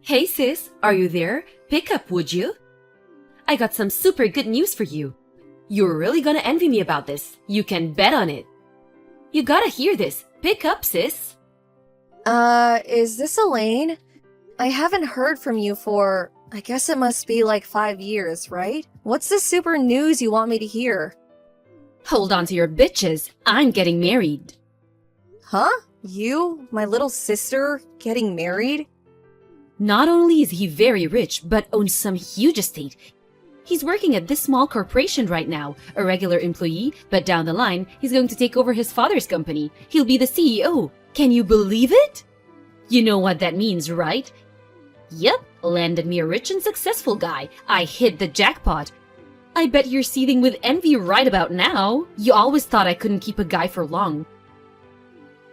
Hey sis, are you there? Pick up, would you? I got some super good news for you. You're really gonna envy me about this. You can bet on it. You gotta hear this. Pick up, sis. Is this Elaine? I haven't heard from you for, I guess it must be like 5 years, right? What's the super news you want me to hear? Hold on to your bitches. I'm getting married. Huh? You, my little sister, getting married? Not only is he very rich, but owns some huge estate. He's working at this small corporation right now, a regular employee, but down the line, he's going to take over his father's company. He'll be the CEO. Can you believe it? You know what that means, right? Yep, landed me a rich and successful guy. I hit the jackpot. I bet you're seething with envy right about now. You always thought I couldn't keep a guy for long.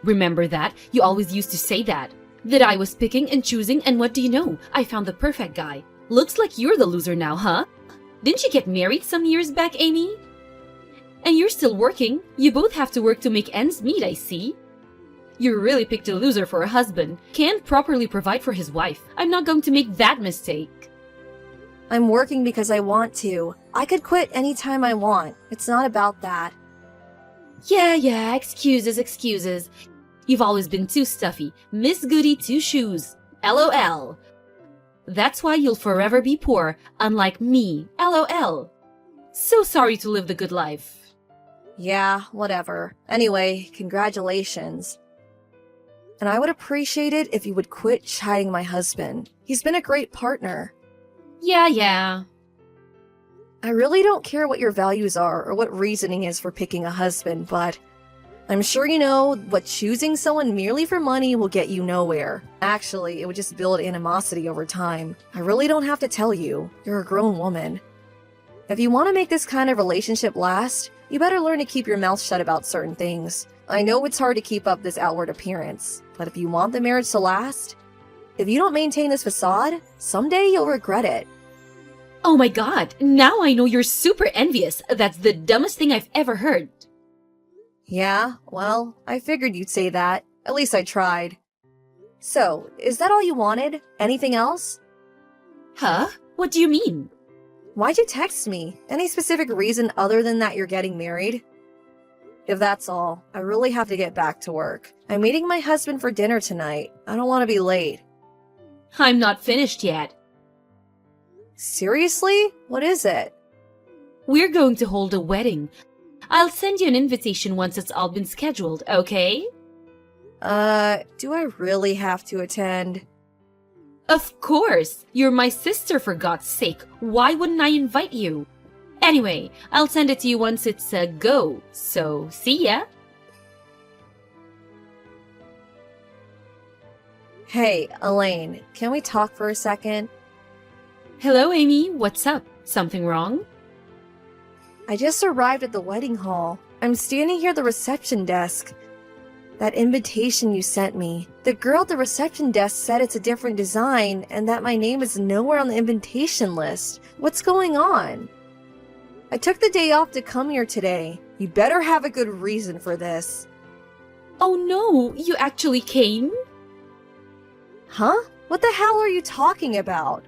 Remember that? You always used to say that. That I was picking and choosing, and what do you know? I found the perfect guy. Looks like you're the loser now, huh? Didn't you get married some years back, Amy? And you're still working. You both have to work to make ends meet, I see. You really picked a loser for a husband. Can't properly provide for his wife. I'm not going to make that mistake. I'm working because I want to. I could quit anytime I want. It's not about that. Yeah, excuses. You've always been too stuffy. Miss Goody Two Shoes. LOL. That's why you'll forever be poor, unlike me. LOL. So sorry to live the good life. Yeah, whatever. Anyway, congratulations. And I would appreciate it if you would quit chiding my husband. He's been a great partner. Yeah. I really don't care what your values are or what reasoning is for picking a husband, but I'm sure you know what choosing someone merely for money will get you nowhere. Actually, it would just build animosity over time. I really don't have to tell you. You're a grown woman. If you want to make this kind of relationship last, you better learn to keep your mouth shut about certain things. I know it's hard to keep up this outward appearance, but if you want the marriage to last, if you don't maintain this facade, someday you'll regret it. Oh my god, now I know you're super envious. That's the dumbest thing I've ever heard. Yeah, well, I figured you'd say that. At least I tried. So, is that all you wanted? Anything else? Huh? What do you mean? Why'd you text me? Any specific reason other than that you're getting married? If that's all, I really have to get back to work. I'm meeting my husband for dinner tonight. I don't want to be late. I'm not finished yet. Seriously? What is it? We're going to hold a wedding. I'll send you an invitation once it's all been scheduled, okay? Do I really have to attend? Of course! You're my sister, for God's sake. Why wouldn't I invite you? Anyway, I'll send it to you once it's a go, so see ya! Hey, Elaine, can we talk for a second? Hello, Amy. What's up? Something wrong? I just arrived at the wedding hall. I'm standing here at the reception desk. That invitation you sent me, the girl at the reception desk said it's a different design and that my name is nowhere on the invitation list. What's going on? I took the day off to come here today. You better have a good reason for this. Oh no, you actually came? Huh? What the hell are you talking about?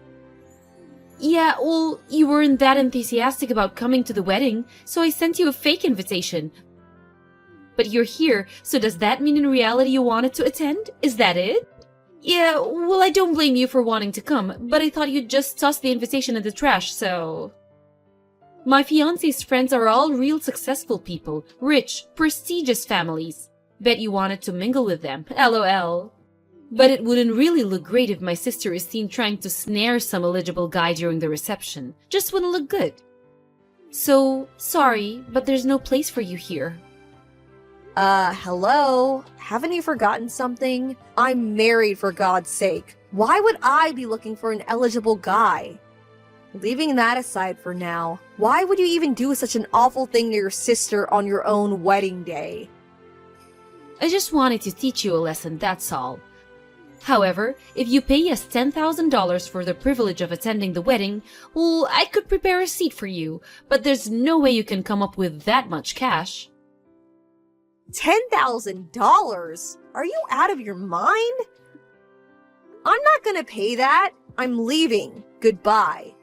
Yeah, well, you weren't that enthusiastic about coming to the wedding, so I sent you a fake invitation. But you're here, so does that mean in reality you wanted to attend? Is that it? Yeah, well, I don't blame you for wanting to come, but I thought you'd just toss the invitation in the trash, so... My fiancé's friends are all real successful people, rich, prestigious families. Bet you wanted to mingle with them, LOL. But it wouldn't really look great if my sister is seen trying to snare some eligible guy during the reception. Just wouldn't look good. So, sorry, but there's no place for you here. Hello? Haven't you forgotten something? I'm married, for God's sake. Why would I be looking for an eligible guy? Leaving that aside for now, why would you even do such an awful thing to your sister on your own wedding day? I just wanted to teach you a lesson, that's all. However, if you pay us $10,000 for the privilege of attending the wedding, well, I could prepare a seat for you, but there's no way you can come up with that much cash. $10,000? Are you out of your mind? I'm not gonna pay that. I'm leaving. Goodbye.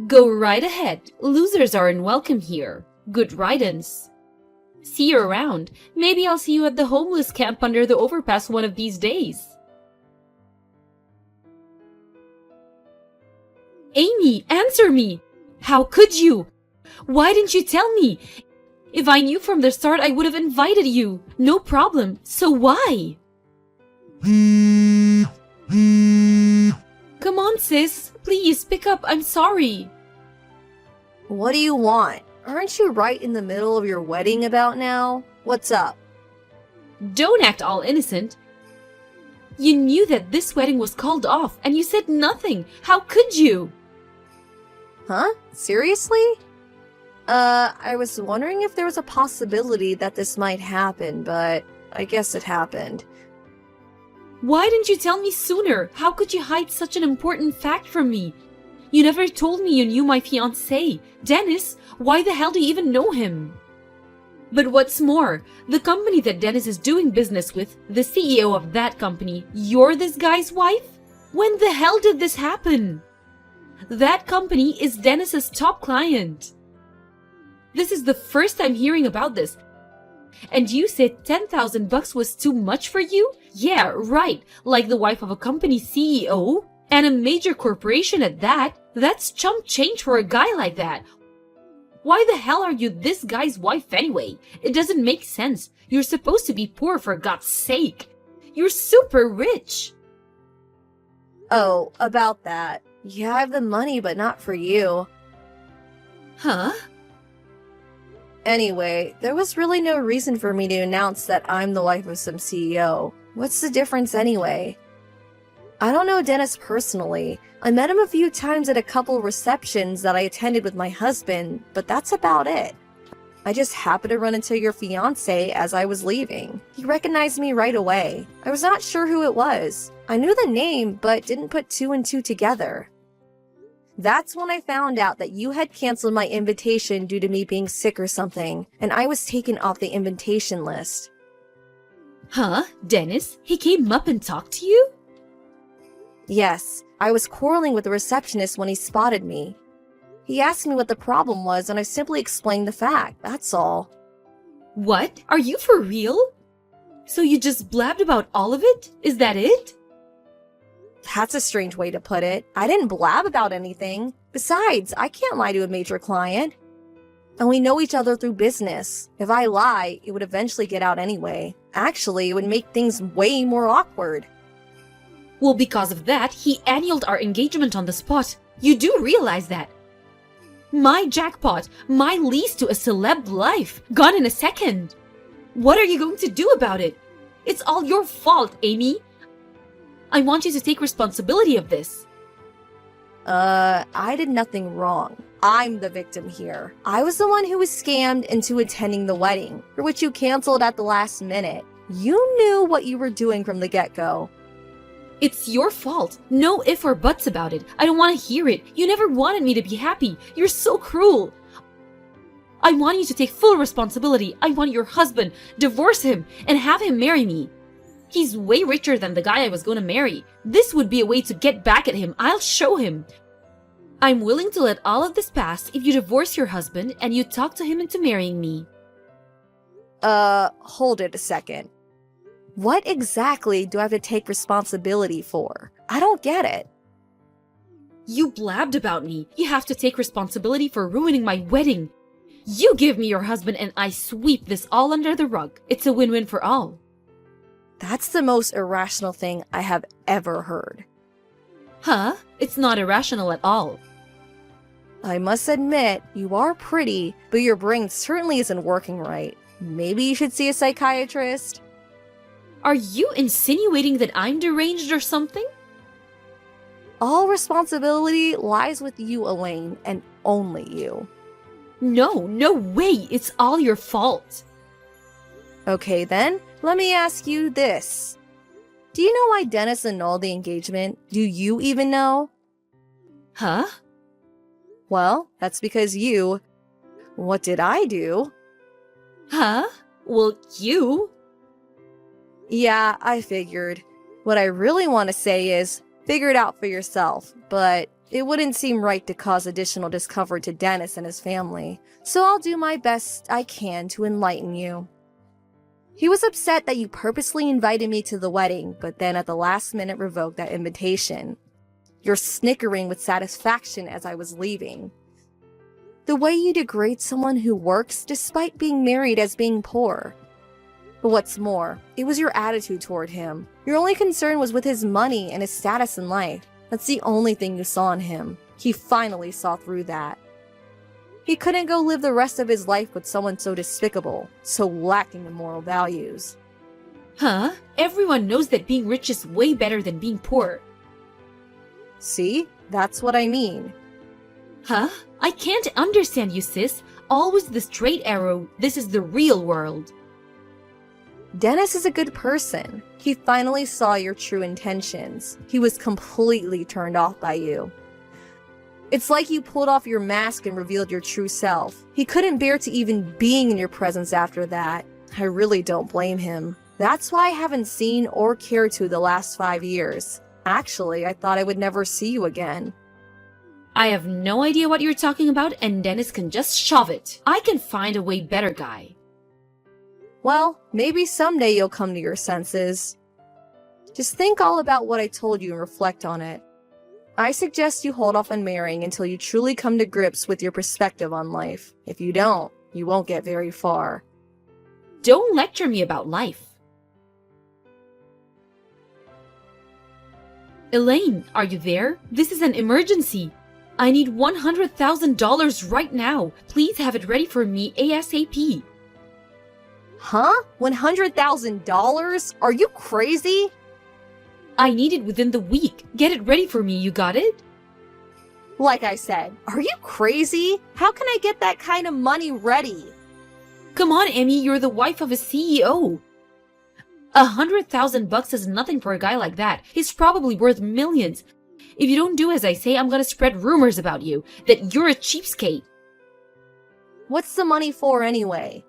Go right ahead. Losers aren't welcome here. Good riddance. See you around. Maybe I'll see you at the homeless camp under the overpass one of these days. Amy, answer me! How could you? Why didn't you tell me? If I knew from the start, I would have invited you. No problem. So why? Come on, sis. Please, pick up. I'm sorry. What do you want? Aren't you right in the middle of your wedding about now? What's up? Don't act all innocent. You knew that this wedding was called off, and you said nothing. How could you? Huh? Seriously? I was wondering if there was a possibility that this might happen, but I guess it happened. Why didn't you tell me sooner? How could you hide such an important fact from me? You never told me you knew my fiancé. Dennis, why the hell do you even know him? But what's more, the company that Dennis is doing business with, the CEO of that company, you're this guy's wife? When the hell did this happen? That company is Dennis's top client. This is the first I'm hearing about this. And you said $10,000 was too much for you? Yeah, right. Like the wife of a company CEO? And a major corporation at that? That's chump change for a guy like that. Why the hell are you this guy's wife anyway? It doesn't make sense. You're supposed to be poor for God's sake. You're super rich. Oh, about that. Yeah, I have the money, but not for you. Huh? Anyway, there was really no reason for me to announce that I'm the wife of some CEO. What's the difference anyway? I don't know Dennis personally. I met him a few times at a couple receptions that I attended with my husband, but that's about it. I just happened to run into your fiancé as I was leaving. He recognized me right away. I was not sure who it was. I knew the name, but didn't put two and two together. That's when I found out that you had canceled my invitation due to me being sick or something, and I was taken off the invitation list. Huh? Dennis? He came up and talked to you? Yes, I was quarreling with the receptionist when he spotted me. He asked me what the problem was, and I simply explained the fact, that's all. What? Are you for real? So you just blabbed about all of it? Is that it? That's a strange way to put it. I didn't blab about anything. Besides, I can't lie to a major client. And we know each other through business. If I lie, it would eventually get out anyway. Actually, it would make things way more awkward. Well, because of that, he annulled our engagement on the spot. You do realize that. My jackpot, my lease to a celeb life, gone in a second. What are you going to do about it? It's all your fault, Amy. I want you to take responsibility of this. I did nothing wrong. I'm the victim here. I was the one who was scammed into attending the wedding, for which you canceled at the last minute. You knew what you were doing from the get-go. It's your fault. No if or buts about it. I don't want to hear it. You never wanted me to be happy. You're so cruel. I want you to take full responsibility. I want your husband, divorce him, and have him marry me. He's way richer than the guy I was going to marry. This would be a way to get back at him. I'll show him. I'm willing to let all of this pass if you divorce your husband and you talk to him into marrying me. Hold it a second. What exactly do I have to take responsibility for? I don't get it. You blabbed about me. You have to take responsibility for ruining my wedding. You give me your husband and I sweep this all under the rug. It's a win-win for all. That's the most irrational thing I have ever heard. Huh? It's not irrational at all. I must admit, you are pretty, but your brain certainly isn't working right. Maybe you should see a psychiatrist? Are you insinuating that I'm deranged or something? All responsibility lies with you, Elaine, and only you. No, no way! It's all your fault! Okay then, let me ask you this. Do you know why Dennis annulled the engagement? Do you even know? Huh? Well, that's because you... What did I do? Huh? Well, you... Yeah, I figured. What I really want to say is, figure it out for yourself, but it wouldn't seem right to cause additional discomfort to Dennis and his family, so I'll do my best I can to enlighten you. He was upset that you purposely invited me to the wedding, but then at the last minute revoked that invitation. You're snickering with satisfaction as I was leaving. The way you degrade someone who works despite being married as being poor. But what's more, it was your attitude toward him. Your only concern was with his money and his status in life. That's the only thing you saw in him. He finally saw through that. He couldn't go live the rest of his life with someone so despicable, so lacking in moral values. Huh? Everyone knows that being rich is way better than being poor. See? That's what I mean. Huh? I can't understand you, sis. Always the straight arrow. This is the real world. Dennis is a good person. He finally saw your true intentions. He was completely turned off by you. It's like you pulled off your mask and revealed your true self. He couldn't bear to even being in your presence after that. I really don't blame him. That's why I haven't seen or cared to the last 5 years. Actually, I thought I would never see you again. I have no idea what you're talking about, and Dennis can just shove it. I can find a way better guy. Well, maybe someday you'll come to your senses. Just think all about what I told you and reflect on it. I suggest you hold off on marrying until you truly come to grips with your perspective on life. If you don't, you won't get very far. Don't lecture me about life. Elaine, are you there? This is an emergency. I need $100,000 right now. Please have it ready for me ASAP. Huh? $100,000? Are you crazy? I need it within the week. Get it ready for me, you got it? Like I said, are you crazy? How can I get that kind of money ready? Come on, Emmy, you're the wife of a CEO. $100,000 is nothing for a guy like that. He's probably worth millions. If you don't do as I say, I'm gonna spread rumors about you, that you're a cheapskate. What's the money for anyway?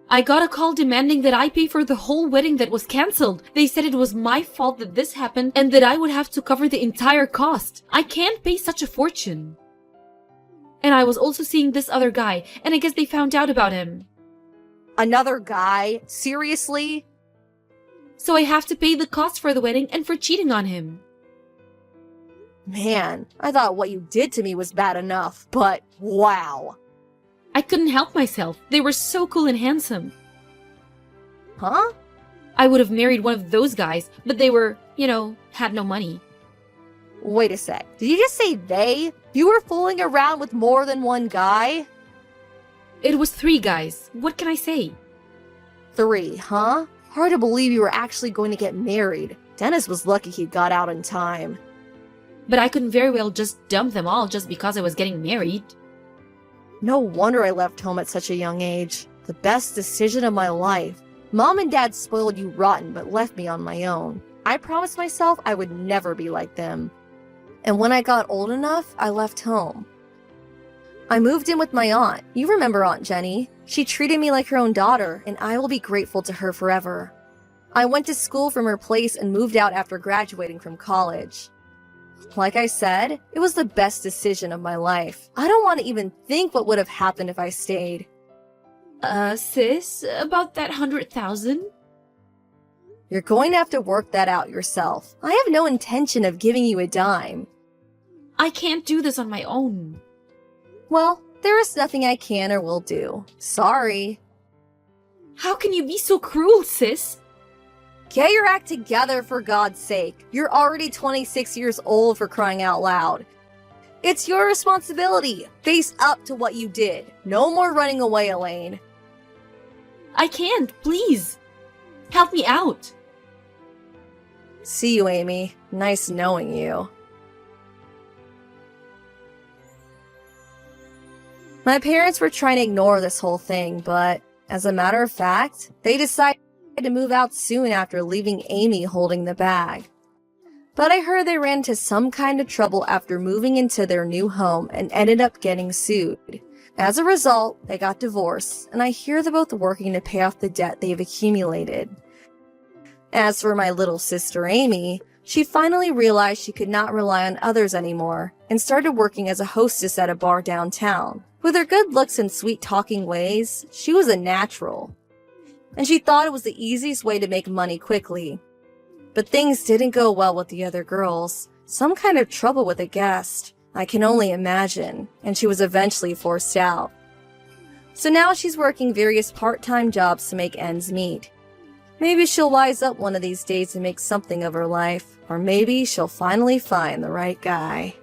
I got a call demanding that I pay for the whole wedding that was cancelled. They said it was my fault that this happened and that I would have to cover the entire cost. I can't pay such a fortune. And I was also seeing this other guy, and I guess they found out about him. Another guy? Seriously? So I have to pay the cost for the wedding and for cheating on him. Man, I thought what you did to me was bad enough, but wow. I couldn't help myself. They were so cool and handsome. Huh? I would have married one of those guys, but they were, had no money. Wait a sec. Did you just say they? You were fooling around with more than one guy? It was 3 guys. What can I say? 3, huh? Hard to believe you were actually going to get married. Dennis was lucky he got out in time. But I couldn't very well just dump them all just because I was getting married. No wonder I left home at such a young age. The best decision of my life. Mom and Dad spoiled you rotten but left me on my own. I promised myself I would never be like them. And when I got old enough, I left home. I moved in with my aunt. You remember Aunt Jenny. She treated me like her own daughter, and I will be grateful to her forever. I went to school from her place and moved out after graduating from college. Like I said, it was the best decision of my life. I don't want to even think what would have happened if I stayed. Sis, about that 100,000? You're going to have to work that out yourself. I have no intention of giving you a dime. I can't do this on my own. Well, there is nothing I can or will do. Sorry. How can you be so cruel, sis? Get your act together, for God's sake. You're already 26 years old, for crying out loud. It's your responsibility. Face up to what you did. No more running away, Elaine. I can't, please. Help me out. See you, Amy. Nice knowing you. My parents were trying to ignore this whole thing, but as a matter of fact, they decided to move out soon after leaving Amy holding the bag. But I heard they ran into some kind of trouble after moving into their new home and ended up getting sued. As a result, they got divorced, and I hear they're both working to pay off the debt they've accumulated. As for my little sister Amy, she finally realized she could not rely on others anymore and started working as a hostess at a bar downtown. With her good looks and sweet-talking ways, she was a natural. And she thought it was the easiest way to make money quickly. But things didn't go well with the other girls. Some kind of trouble with a guest, I can only imagine, and she was eventually forced out. So now she's working various part-time jobs to make ends meet. Maybe she'll wise up one of these days and make something of her life, or maybe she'll finally find the right guy.